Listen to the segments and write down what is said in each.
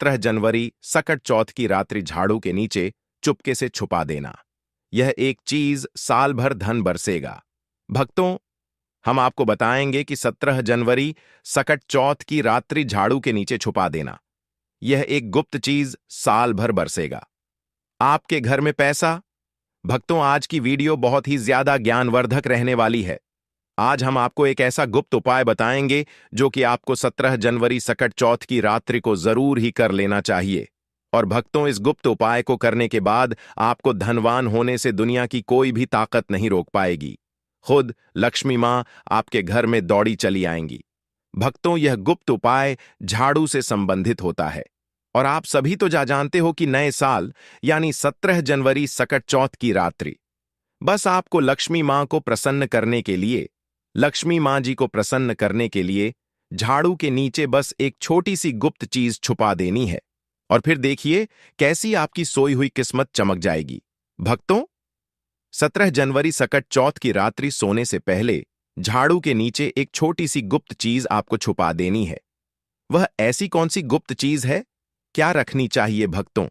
17 जनवरी सकट चौथ की रात्रि झाड़ू के नीचे चुपके से छुपा देना। यह एक चीज साल भर धन बरसेगा। भक्तों, हम आपको बताएंगे कि 17 जनवरी सकट चौथ की रात्रि झाड़ू के नीचे छुपा देना, यह एक गुप्त चीज साल भर बरसेगा। आपके घर में पैसा। भक्तों, आज की वीडियो बहुत ही ज्यादा ज्ञानवर्धक रहने वाली है। आज हम आपको एक ऐसा गुप्त उपाय बताएंगे जो कि आपको 17 जनवरी सकट चौथ की रात्रि को जरूर ही कर लेना चाहिए। और भक्तों, इस गुप्त उपाय को करने के बाद आपको धनवान होने से दुनिया की कोई भी ताकत नहीं रोक पाएगी। खुद लक्ष्मी मां आपके घर में दौड़ी चली आएंगी। भक्तों, यह गुप्त उपाय झाड़ू से संबंधित होता है। और आप सभी तो जानते हो कि नए साल यानी 17 जनवरी सकट चौथ की रात्रि, बस आपको लक्ष्मी मां को प्रसन्न करने के लिए, लक्ष्मी मां जी को प्रसन्न करने के लिए झाड़ू के नीचे बस एक छोटी सी गुप्त चीज छुपा देनी है। और फिर देखिए कैसी आपकी सोई हुई किस्मत चमक जाएगी। भक्तों, 17 जनवरी सकट चौथ की रात्रि सोने से पहले झाड़ू के नीचे एक छोटी सी गुप्त चीज आपको छुपा देनी है। वह ऐसी कौन सी गुप्त चीज है, क्या रखनी चाहिए? भक्तों,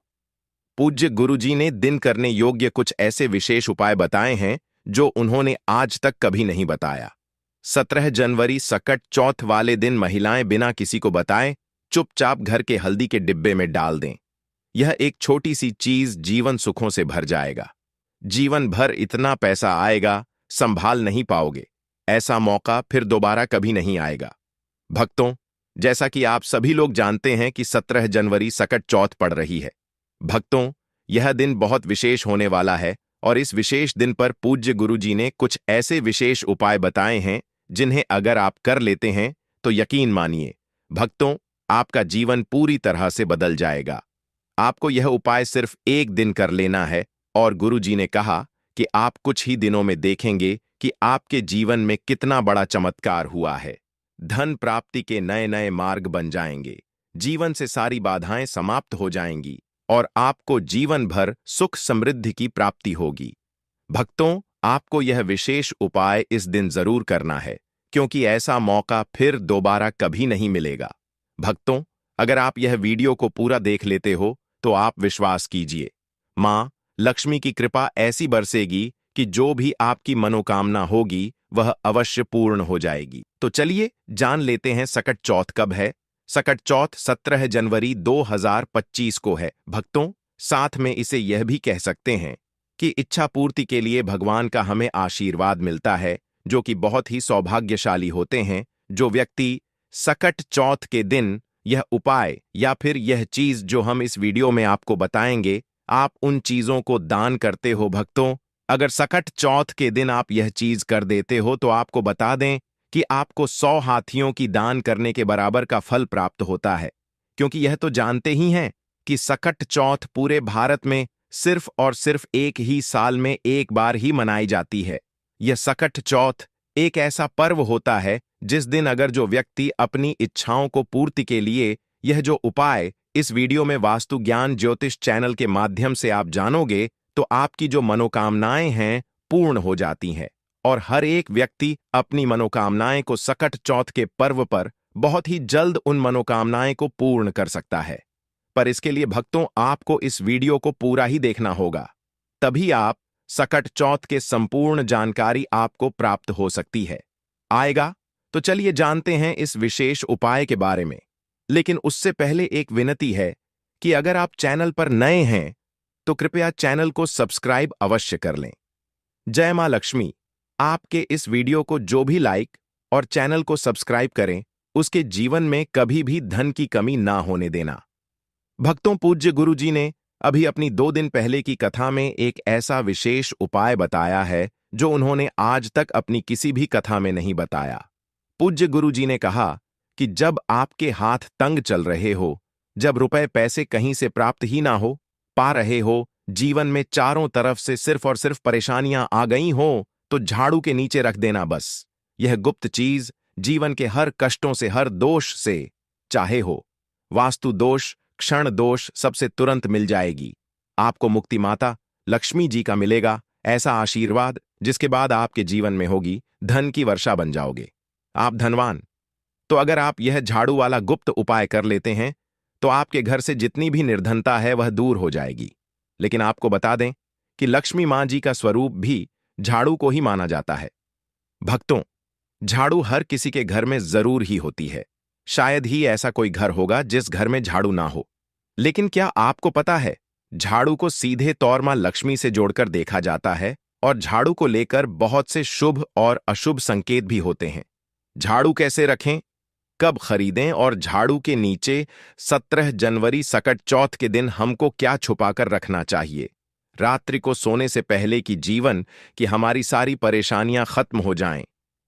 पूज्य गुरुजी ने दिन करने योग्य कुछ ऐसे विशेष उपाय बताए हैं जो उन्होंने आज तक कभी नहीं बताया। 17 जनवरी सकट चौथ वाले दिन महिलाएं बिना किसी को बताए चुपचाप घर के हल्दी के डिब्बे में डाल दें। यह एक छोटी सी चीज जीवन सुखों से भर जाएगा। जीवन भर इतना पैसा आएगा, संभाल नहीं पाओगे। ऐसा मौका फिर दोबारा कभी नहीं आएगा। भक्तों, जैसा कि आप सभी लोग जानते हैं कि 17 जनवरी सकट चौथ पड़ रही है। भक्तों, यह दिन बहुत विशेष होने वाला है और इस विशेष दिन पर पूज्य गुरुजी ने कुछ ऐसे विशेष उपाय बताए हैं जिन्हें अगर आप कर लेते हैं तो यकीन मानिए भक्तों, आपका जीवन पूरी तरह से बदल जाएगा। आपको यह उपाय सिर्फ एक दिन कर लेना है और गुरुजी ने कहा कि आप कुछ ही दिनों में देखेंगे कि आपके जीवन में कितना बड़ा चमत्कार हुआ है। धन प्राप्ति के नए नए मार्ग बन जाएंगे, जीवन से सारी बाधाएं समाप्त हो जाएंगी और आपको जीवन भर सुख समृद्धि की प्राप्ति होगी। भक्तों, आपको यह विशेष उपाय इस दिन जरूर करना है क्योंकि ऐसा मौका फिर दोबारा कभी नहीं मिलेगा। भक्तों, अगर आप यह वीडियो को पूरा देख लेते हो तो आप विश्वास कीजिए, मां लक्ष्मी की कृपा ऐसी बरसेगी कि जो भी आपकी मनोकामना होगी वह अवश्य पूर्ण हो जाएगी। तो चलिए जान लेते हैं सकट चौथ कब है। सकट चौथ 17 जनवरी 2025 को है। भक्तों, साथ में इसे यह भी कह सकते हैं कि इच्छा पूर्ति के लिए भगवान का हमें आशीर्वाद मिलता है, जो कि बहुत ही सौभाग्यशाली होते हैं जो व्यक्ति सकट चौथ के दिन यह उपाय या फिर यह चीज जो हम इस वीडियो में आपको बताएंगे, आप उन चीजों को दान करते हो। भक्तों, अगर सकट चौथ के दिन आप यह चीज कर देते हो तो आपको बता दें कि आपको 100 हाथियों की दान करने के बराबर का फल प्राप्त होता है। क्योंकि यह तो जानते ही हैं कि सकट चौथ पूरे भारत में सिर्फ और सिर्फ एक ही साल में एक बार ही मनाई जाती है। यह सकट चौथ एक ऐसा पर्व होता है जिस दिन अगर जो व्यक्ति अपनी इच्छाओं को पूर्ति के लिए यह जो उपाय इस वीडियो में वास्तु ज्ञान ज्योतिष चैनल के माध्यम से आप जानोगे तो आपकी जो मनोकामनाएं हैं पूर्ण हो जाती हैं और हर एक व्यक्ति अपनी मनोकामनाएं को सकट चौथ के पर्व पर बहुत ही जल्द उन मनोकामनाएं को पूर्ण कर सकता है। पर इसके लिए भक्तों, आपको इस वीडियो को पूरा ही देखना होगा, तभी आप सकट चौथ के संपूर्ण जानकारी आपको प्राप्त हो सकती है। आएगा तो चलिए जानते हैं इस विशेष उपाय के बारे में। लेकिन उससे पहले एक विनती है कि अगर आप चैनल पर नए हैं तो कृपया चैनल को सब्सक्राइब अवश्य कर लें। जय मां लक्ष्मी आपके इस वीडियो को जो भी लाइक और चैनल को सब्सक्राइब करें उसके जीवन में कभी भी धन की कमी ना होने देना। भक्तों, पूज्य गुरुजी ने अभी अपनी 2 दिन पहले की कथा में एक ऐसा विशेष उपाय बताया है जो उन्होंने आज तक अपनी किसी भी कथा में नहीं बताया। पूज्य गुरुजी ने कहा कि जब आपके हाथ तंग चल रहे हो, जब रुपए पैसे कहीं से प्राप्त ही ना हो पा रहे हो, जीवन में चारों तरफ से सिर्फ और सिर्फ परेशानियां आ गई हो, तो झाड़ू के नीचे रख देना बस। यह गुप्त चीज जीवन के हर कष्टों से, हर दोष से, चाहे हो वास्तु दोष, क्षण दोष, सबसे तुरंत मिल जाएगी। आपको मुक्ति माता लक्ष्मी जी का मिलेगा ऐसा आशीर्वाद जिसके बाद आपके जीवन में होगी धन की वर्षा, बन जाओगे आप धनवान। तो अगर आप यह झाड़ू वाला गुप्त उपाय कर लेते हैं तो आपके घर से जितनी भी निर्धनता है वह दूर हो जाएगी। लेकिन आपको बता दें कि लक्ष्मी मां जी का स्वरूप भी झाड़ू को ही माना जाता है। भक्तों, झाड़ू हर किसी के घर में जरूर ही होती है। शायद ही ऐसा कोई घर होगा जिस घर में झाड़ू ना हो। लेकिन क्या आपको पता है, झाड़ू को सीधे तौर मां लक्ष्मी से जोड़कर देखा जाता है और झाड़ू को लेकर बहुत से शुभ और अशुभ संकेत भी होते हैं। झाड़ू कैसे रखें, कब खरीदें और झाड़ू के नीचे 17 जनवरी सकट चौथ के दिन हमको क्या छुपाकर रखना चाहिए, रात्रि को सोने से पहले की जीवन की हमारी सारी परेशानियां खत्म हो जाएं।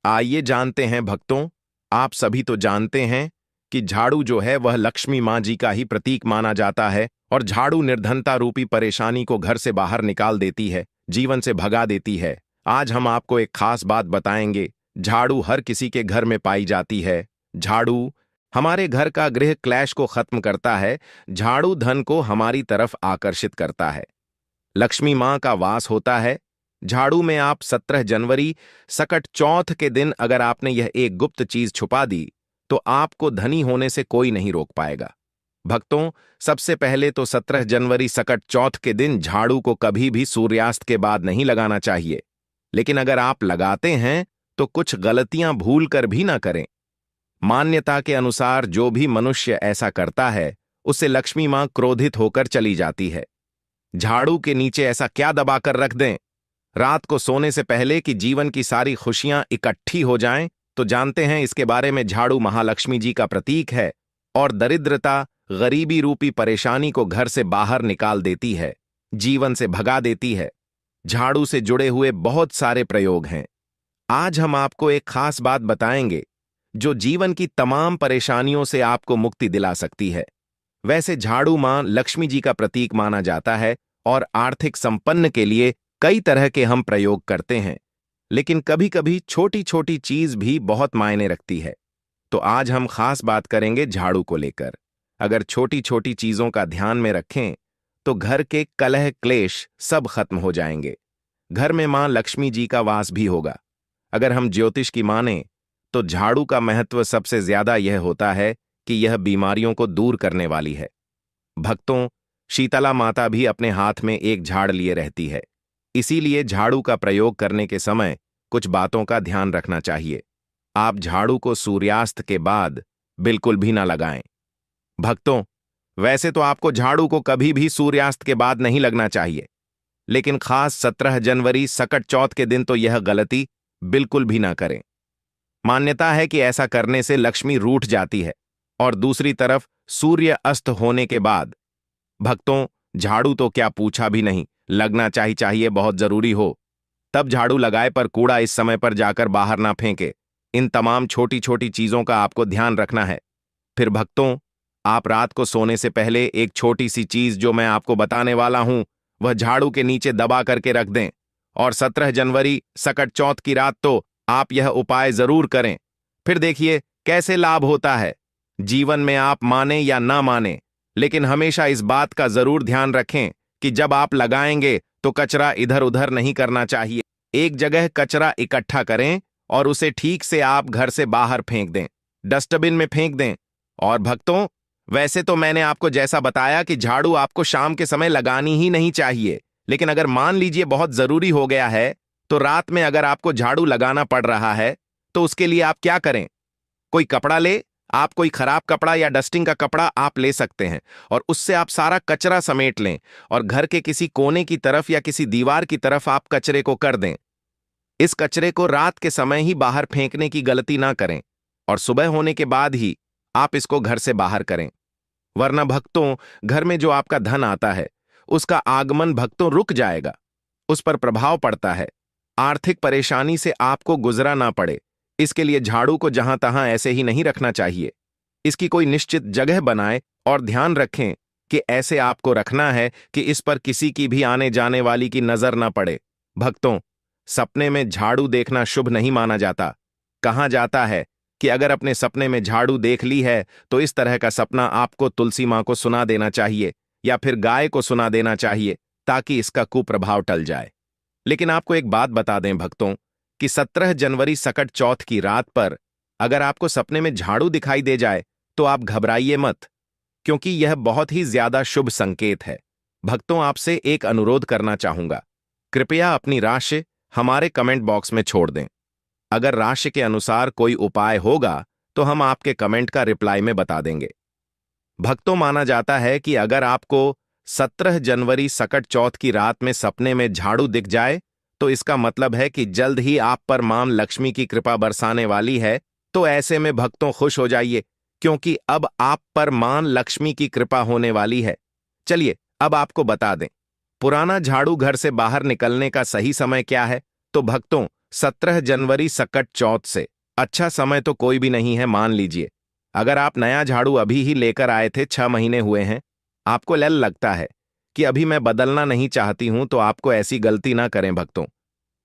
आइए जानते हैं भक्तों। आप सभी तो जानते हैं कि झाड़ू जो है वह लक्ष्मी मां जी का ही प्रतीक माना जाता है और झाड़ू निर्धनता रूपी परेशानी को घर से बाहर निकाल देती है, जीवन से भगा देती है। आज हम आपको एक खास बात बताएंगे। झाड़ू हर किसी के घर में पाई जाती है। झाड़ू हमारे घर का गृह क्लेश को खत्म करता है। झाड़ू धन को हमारी तरफ आकर्षित करता है। लक्ष्मी मां का वास होता है झाड़ू में। आप 17 जनवरी सकट चौथ के दिन अगर आपने यह एक गुप्त चीज छुपा दी तो आपको धनी होने से कोई नहीं रोक पाएगा। भक्तों, सबसे पहले तो 17 जनवरी सकट चौथ के दिन झाड़ू को कभी भी सूर्यास्त के बाद नहीं लगाना चाहिए। लेकिन अगर आप लगाते हैं तो कुछ गलतियां भूल कर भी ना करें। मान्यता के अनुसार जो भी मनुष्य ऐसा करता है उससे लक्ष्मी मां क्रोधित होकर चली जाती है। झाड़ू के नीचे ऐसा क्या दबाकर रख दें रात को सोने से पहले कि जीवन की सारी खुशियां इकट्ठी हो जाएं? तो जानते हैं इसके बारे में। झाड़ू महालक्ष्मी जी का प्रतीक है और दरिद्रता, गरीबी रूपी परेशानी को घर से बाहर निकाल देती है, जीवन से भगा देती है। झाड़ू से जुड़े हुए बहुत सारे प्रयोग हैं। आज हम आपको एक खास बात बताएंगे जो जीवन की तमाम परेशानियों से आपको मुक्ति दिला सकती है। वैसे झाड़ू मां लक्ष्मी जी का प्रतीक माना जाता है और आर्थिक संपन्न के लिए कई तरह के हम प्रयोग करते हैं, लेकिन कभी कभी छोटी छोटी चीज भी बहुत मायने रखती है। तो आज हम खास बात करेंगे झाड़ू को लेकर। अगर छोटी छोटी चीजों का ध्यान में रखें तो घर के कलह क्लेश सब खत्म हो जाएंगे। घर में मां लक्ष्मी जी का वास भी होगा। अगर हम ज्योतिष की माने तो झाड़ू का महत्व सबसे ज्यादा यह होता है कि यह बीमारियों को दूर करने वाली है। भक्तों, शीतला माता भी अपने हाथ में एक झाड़ लिए रहती है। इसीलिए झाड़ू का प्रयोग करने के समय कुछ बातों का ध्यान रखना चाहिए। आप झाड़ू को सूर्यास्त के बाद बिल्कुल भी ना लगाएं। भक्तों, वैसे तो आपको झाड़ू को कभी भी सूर्यास्त के बाद नहीं लगना चाहिए, लेकिन खास 17 जनवरी सकट चौथ के दिन तो यह गलती बिल्कुल भी ना करें। मान्यता है कि ऐसा करने से लक्ष्मी रूठ जाती है। और दूसरी तरफ सूर्य अस्त होने के बाद भक्तों, झाड़ू तो क्या पूछा भी नहीं, लगना चाहिए बहुत जरूरी हो। तब झाड़ू लगाए, पर कूड़ा इस समय पर जाकर बाहर ना फेंके। इन तमाम छोटी छोटी चीजों का आपको ध्यान रखना है। फिर भक्तों, आप रात को सोने से पहले एक छोटी सी चीज जो मैं आपको बताने वाला हूं वह झाड़ू के नीचे दबा करके रख दें। और 17 जनवरी सकट चौथ की रात तो आप यह उपाय जरूर करें। फिर देखिए कैसे लाभ होता है। जीवन में आप माने या ना माने, लेकिन हमेशा इस बात का जरूर ध्यान रखें कि जब आप लगाएंगे तो कचरा इधर उधर नहीं करना चाहिए। एक जगह कचरा इकट्ठा करें और उसे ठीक से आप घर से बाहर फेंक दें, डस्टबिन में फेंक दें। और भक्तों, वैसे तो मैंने आपको जैसा बताया कि झाड़ू आपको शाम के समय लगानी ही नहीं चाहिए, लेकिन अगर मान लीजिए बहुत जरूरी हो गया है तो रात में अगर आपको झाड़ू लगाना पड़ रहा है तो उसके लिए आप क्या करें, कोई कपड़ा ले। आप कोई खराब कपड़ा या डस्टिंग का कपड़ा आप ले सकते हैं और उससे आप सारा कचरा समेट लें और घर के किसी कोने की तरफ या किसी दीवार की तरफ आप कचरे को कर दें। इस कचरे को रात के समय ही बाहर फेंकने की गलती ना करें और सुबह होने के बाद ही आप इसको घर से बाहर करें। वरना भक्तों, घर में जो आपका धन आता है उसका आगमन भक्तों रुक जाएगा, उस पर प्रभाव पड़ता है। आर्थिक परेशानी से आपको गुजरा ना पड़े, इसके लिए झाड़ू को जहां तहां ऐसे ही नहीं रखना चाहिए। इसकी कोई निश्चित जगह बनाएं और ध्यान रखें कि ऐसे आपको रखना है कि इस पर किसी की भी आने जाने वाली की नजर ना पड़े। भक्तों, सपने में झाड़ू देखना शुभ नहीं माना जाता। कहा जाता है कि अगर अपने सपने में झाड़ू देख ली है तो इस तरह का सपना आपको तुलसी मां को सुना देना चाहिए या फिर गाय को सुना देना चाहिए ताकि इसका कुप्रभाव टल जाए। लेकिन आपको एक बात बता दें भक्तों कि 17 जनवरी सकट चौथ की रात पर अगर आपको सपने में झाड़ू दिखाई दे जाए तो आप घबराइए मत। क्योंकि यह बहुत ही ज्यादा शुभ संकेत है। भक्तों, आपसे एक अनुरोध करना चाहूंगा। कृपया अपनी राशि हमारे कमेंट बॉक्स में छोड़ दें। अगर राशि के अनुसार कोई उपाय होगा तो हम आपके कमेंट का रिप्लाई में बता देंगे। भक्तों, माना जाता है कि अगर आपको 17 जनवरी सकट चौथ की रात में सपने में झाड़ू दिख जाए तो इसका मतलब है कि जल्द ही आप पर मां लक्ष्मी की कृपा बरसाने वाली है। तो ऐसे में भक्तों खुश हो जाइए, क्योंकि अब आप पर मां लक्ष्मी की कृपा होने वाली है। चलिए अब आपको बता दें, पुराना झाड़ू घर से बाहर निकलने का सही समय क्या है। तो भक्तों, 17 जनवरी सकट चौथ से अच्छा समय तो कोई भी नहीं है। मान लीजिए अगर आप नया झाड़ू अभी ही लेकर आए थे, 6 महीने हुए हैं, आपको लगता है कि अभी मैं बदलना नहीं चाहती हूं, तो आपको ऐसी गलती ना करें भक्तों,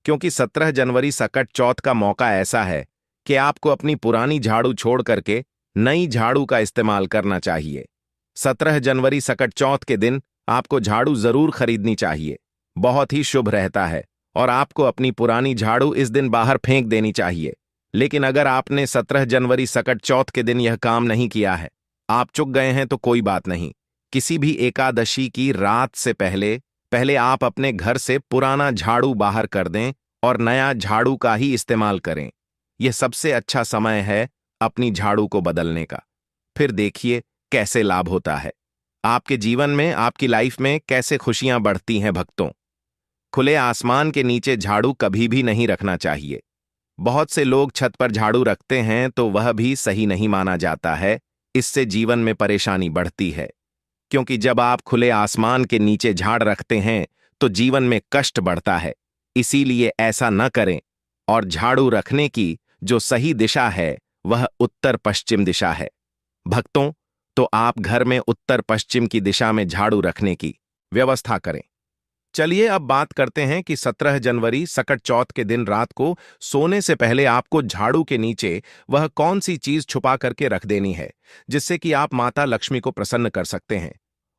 क्योंकि 17 जनवरी सकट चौथ का मौका ऐसा है कि आपको अपनी पुरानी झाड़ू छोड़ करके नई झाड़ू का इस्तेमाल करना चाहिए। 17 जनवरी सकट चौथ के दिन आपको झाड़ू जरूर खरीदनी चाहिए, बहुत ही शुभ रहता है, और आपको अपनी पुरानी झाड़ू इस दिन बाहर फेंक देनी चाहिए। लेकिन अगर आपने 17 जनवरी सकट चौथ के दिन यह काम नहीं किया है, आप चूक गए हैं, तो कोई बात नहीं। किसी भी एकादशी की रात से पहले पहले आप अपने घर से पुराना झाड़ू बाहर कर दें और नया झाड़ू का ही इस्तेमाल करें। यह सबसे अच्छा समय है अपनी झाड़ू को बदलने का। फिर देखिए कैसे लाभ होता है आपके जीवन में, आपकी लाइफ में कैसे खुशियां बढ़ती हैं भक्तों। खुले आसमान के नीचे झाड़ू कभी भी नहीं रखना चाहिए। बहुत से लोग छत पर झाड़ू रखते हैं, तो वह भी सही नहीं माना जाता है। इससे जीवन में परेशानी बढ़ती है, क्योंकि जब आप खुले आसमान के नीचे झाड़ रखते हैं तो जीवन में कष्ट बढ़ता है। इसीलिए ऐसा न करें, और झाड़ू रखने की जो सही दिशा है वह उत्तर पश्चिम दिशा है। भक्तों, तो आप घर में उत्तर पश्चिम की दिशा में झाड़ू रखने की व्यवस्था करें। चलिए अब बात करते हैं कि 17 जनवरी सकट चौथ के दिन रात को सोने से पहले आपको झाड़ू के नीचे वह कौन सी चीज छुपा करके रख देनी है, जिससे कि आप माता लक्ष्मी को प्रसन्न कर सकते हैं।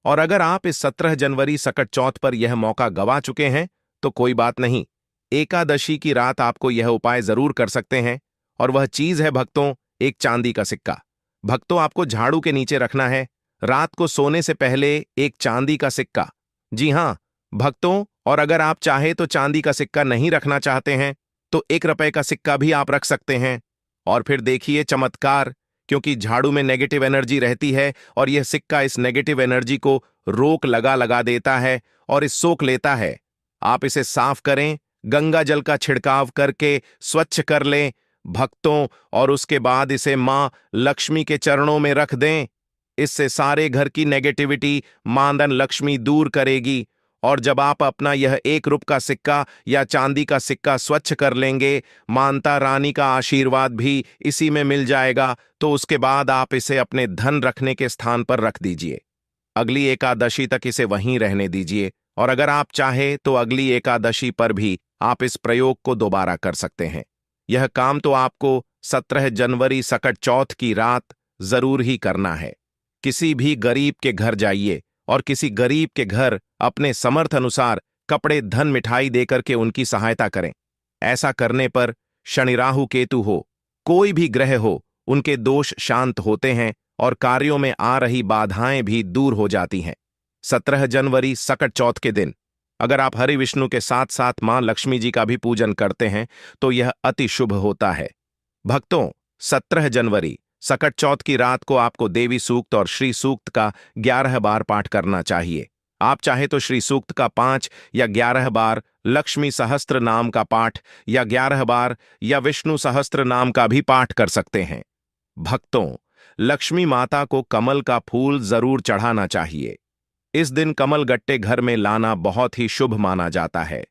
और अगर आप इस 17 जनवरी सकट चौथ पर यह मौका गंवा चुके हैं तो कोई बात नहीं, एकादशी की रात आपको यह उपाय जरूर कर सकते हैं। और वह चीज है भक्तों, एक चांदी का सिक्का। भक्तों, आपको झाड़ू के नीचे रखना है रात को सोने से पहले एक चांदी का सिक्का। जी हां भक्तों, और अगर आप चाहे तो चांदी का सिक्का नहीं रखना चाहते हैं तो 1 रुपए का सिक्का भी आप रख सकते हैं। और फिर देखिए चमत्कार, क्योंकि झाड़ू में नेगेटिव एनर्जी रहती है और यह सिक्का इस नेगेटिव एनर्जी को रोक लगा देता है और इस सोख लेता है। आप इसे साफ करें, गंगा जल का छिड़काव करके स्वच्छ कर लें भक्तों, और उसके बाद इसे मां लक्ष्मी के चरणों में रख दें। इससे सारे घर की नेगेटिविटी मां लक्ष्मी दूर करेगी। और जब आप अपना यह 1 रुपए का सिक्का या चांदी का सिक्का स्वच्छ कर लेंगे, माता रानी का आशीर्वाद भी इसी में मिल जाएगा। तो उसके बाद आप इसे अपने धन रखने के स्थान पर रख दीजिए। अगली एकादशी तक इसे वहीं रहने दीजिए, और अगर आप चाहे तो अगली एकादशी पर भी आप इस प्रयोग को दोबारा कर सकते हैं। यह काम तो आपको 17 जनवरी सकट चौथ की रात जरूर ही करना है। किसी भी गरीब के घर जाइए और किसी गरीब के घर अपने समर्थ अनुसार कपड़े, धन, मिठाई देकर के उनकी सहायता करें। ऐसा करने पर शनि, राहु, केतु हो, कोई भी ग्रह हो, उनके दोष शांत होते हैं और कार्यों में आ रही बाधाएं भी दूर हो जाती हैं। 17 जनवरी सकट चौथ के दिन अगर आप हरि विष्णु के साथ साथ मां लक्ष्मी जी का भी पूजन करते हैं तो यह अति शुभ होता है। भक्तों, 17 जनवरी सकट चौथ की रात को आपको देवी सूक्त और श्री सूक्त का 11 बार पाठ करना चाहिए। आप चाहे तो श्री सूक्त का 5 या 11 बार, लक्ष्मी सहस्त्र नाम का पाठ या 11 बार, या विष्णु सहस्त्र नाम का भी पाठ कर सकते हैं। भक्तों, लक्ष्मी माता को कमल का फूल जरूर चढ़ाना चाहिए। इस दिन कमल गट्टे घर में लाना बहुत ही शुभ माना जाता है।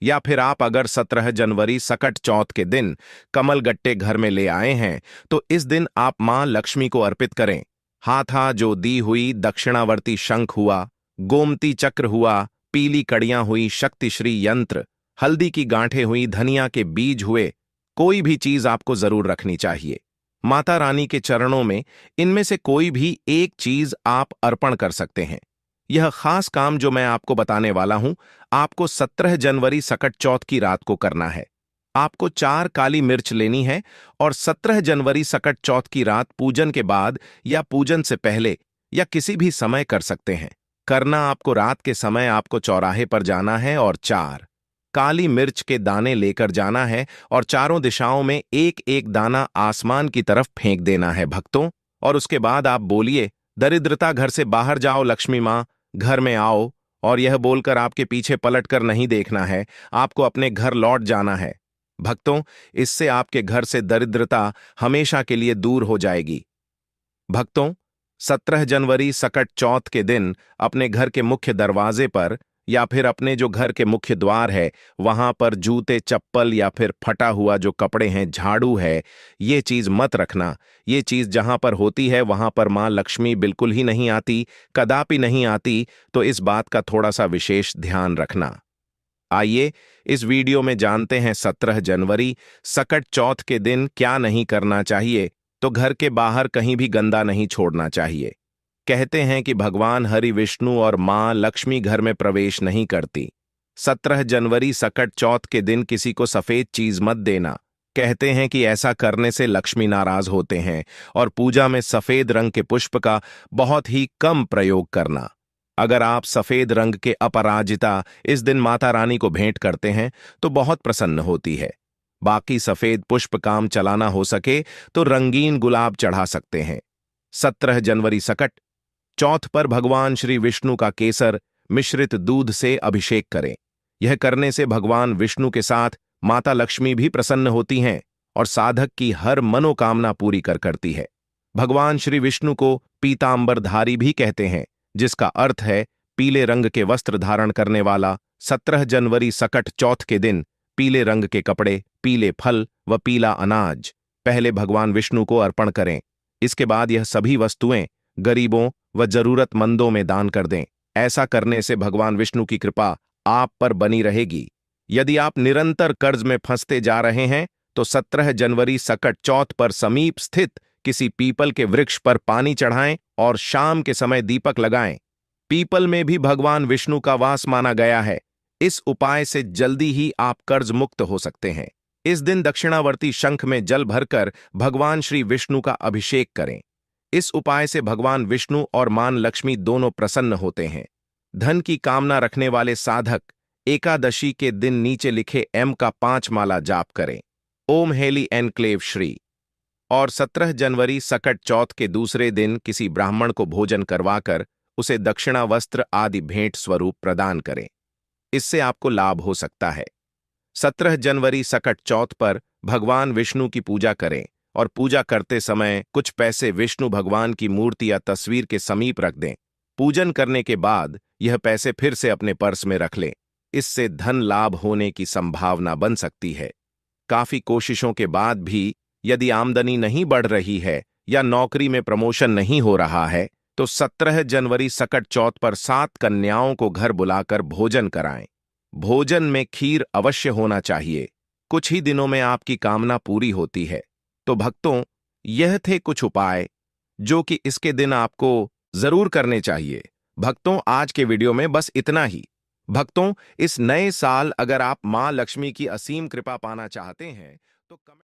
या फिर आप अगर 17 जनवरी सकट चौथ के दिन कमल गट्टे घर में ले आए हैं तो इस दिन आप मां लक्ष्मी को अर्पित करें। हाथा जो दी हुई दक्षिणावर्ती शंख हुआ, गोमती चक्र हुआ, पीली कड़ियां हुई शक्तिश्री यंत्र, हल्दी की गांठें हुई, धनिया के बीज हुए, कोई भी चीज आपको जरूर रखनी चाहिए। माता रानी के चरणों में इनमें से कोई भी एक चीज आप अर्पण कर सकते हैं। यह खास काम जो मैं आपको बताने वाला हूं, आपको 17 जनवरी सकट चौथ की रात को करना है। आपको 4 काली मिर्च लेनी है और 17 जनवरी सकट चौथ की रात पूजन के बाद या पूजन से पहले या किसी भी समय कर सकते हैं। करना आपको रात के समय आपको चौराहे पर जाना है और 4 काली मिर्च के दाने लेकर जाना है और चारों दिशाओं में एक एक दाना आसमान की तरफ फेंक देना है भक्तों। और उसके बाद आप बोलिए, दरिद्रता घर से बाहर जाओ लक्ष्मी माँ, घर में आओ। और यह बोलकर आपके पीछे पलटकर नहीं देखना है, आपको अपने घर लौट जाना है भक्तों। इससे आपके घर से दरिद्रता हमेशा के लिए दूर हो जाएगी भक्तों। 17 जनवरी सकट चौथ के दिन अपने घर के मुख्य दरवाजे पर या फिर अपने जो घर के मुख्य द्वार है वहां पर जूते चप्पल या फिर फटा हुआ जो कपड़े हैं, झाड़ू है, ये चीज मत रखना। ये चीज जहां पर होती है वहां पर मां लक्ष्मी बिल्कुल ही नहीं आती, कदापि नहीं आती। तो इस बात का थोड़ा सा विशेष ध्यान रखना। आइए इस वीडियो में जानते हैं 17 जनवरी सकट चौथ के दिन क्या नहीं करना चाहिए। तो घर के बाहर कहीं भी गंदा नहीं छोड़ना चाहिए। कहते हैं कि भगवान हरि विष्णु और मां लक्ष्मी घर में प्रवेश नहीं करती। 17 जनवरी सकट चौथ के दिन किसी को सफेद चीज मत देना। कहते हैं कि ऐसा करने से लक्ष्मी नाराज होते हैं। और पूजा में सफेद रंग के पुष्प का बहुत ही कम प्रयोग करना। अगर आप सफेद रंग के अपराजिता इस दिन माता रानी को भेंट करते हैं तो बहुत प्रसन्न होती है। बाकी सफेद पुष्प काम चलाना हो सके तो रंगीन गुलाब चढ़ा सकते हैं। 17 जनवरी सकट चौथ पर भगवान श्री विष्णु का केसर मिश्रित दूध से अभिषेक करें। यह करने से भगवान विष्णु के साथ माता लक्ष्मी भी प्रसन्न होती हैं और साधक की हर मनोकामना पूरी करती है। भगवान श्री विष्णु को पीतांबरधारी भी कहते हैं, जिसका अर्थ है पीले रंग के वस्त्र धारण करने वाला। 17 जनवरी सकट चौथ के दिन पीले रंग के कपड़े, पीले फल व पीला अनाज पहले भगवान विष्णु को अर्पण करें। इसके बाद यह सभी वस्तुएं गरीबों व जरूरतमंदों में दान कर दें। ऐसा करने से भगवान विष्णु की कृपा आप पर बनी रहेगी। यदि आप निरंतर कर्ज में फंसते जा रहे हैं तो 17 जनवरी सकट चौथ पर समीप स्थित किसी पीपल के वृक्ष पर पानी चढ़ाएं और शाम के समय दीपक लगाएं। पीपल में भी भगवान विष्णु का वास माना गया है। इस उपाय से जल्दी ही आप कर्ज मुक्त हो सकते हैं। इस दिन दक्षिणावर्ती शंख में जल भरकर भगवान श्री विष्णु का अभिषेक करें। इस उपाय से भगवान विष्णु और मां लक्ष्मी दोनों प्रसन्न होते हैं। धन की कामना रखने वाले साधक एकादशी के दिन नीचे लिखे एम का 5 माला जाप करें। ओम हेली एनक्लेव श्री। और 17 जनवरी सकट चौथ के दूसरे दिन किसी ब्राह्मण को भोजन करवाकर उसे दक्षिणा वस्त्र आदि भेंट स्वरूप प्रदान करें। इससे आपको लाभ हो सकता है। 17 जनवरी सकट चौथ पर भगवान विष्णु की पूजा करें और पूजा करते समय कुछ पैसे विष्णु भगवान की मूर्ति या तस्वीर के समीप रख दें। पूजन करने के बाद यह पैसे फिर से अपने पर्स में रख लें। इससे धन लाभ होने की संभावना बन सकती है। काफी कोशिशों के बाद भी यदि आमदनी नहीं बढ़ रही है या नौकरी में प्रमोशन नहीं हो रहा है तो 17 जनवरी सकट चौथ पर 7 कन्याओं को घर बुलाकर भोजन कराएं। भोजन में खीर अवश्य होना चाहिए। कुछ ही दिनों में आपकी कामना पूरी होती है। तो भक्तों, यह थे कुछ उपाय जो कि इसके दिन आपको जरूर करने चाहिए। भक्तों, आज के वीडियो में बस इतना ही। भक्तों, इस नए साल अगर आप मां लक्ष्मी की असीम कृपा पाना चाहते हैं तो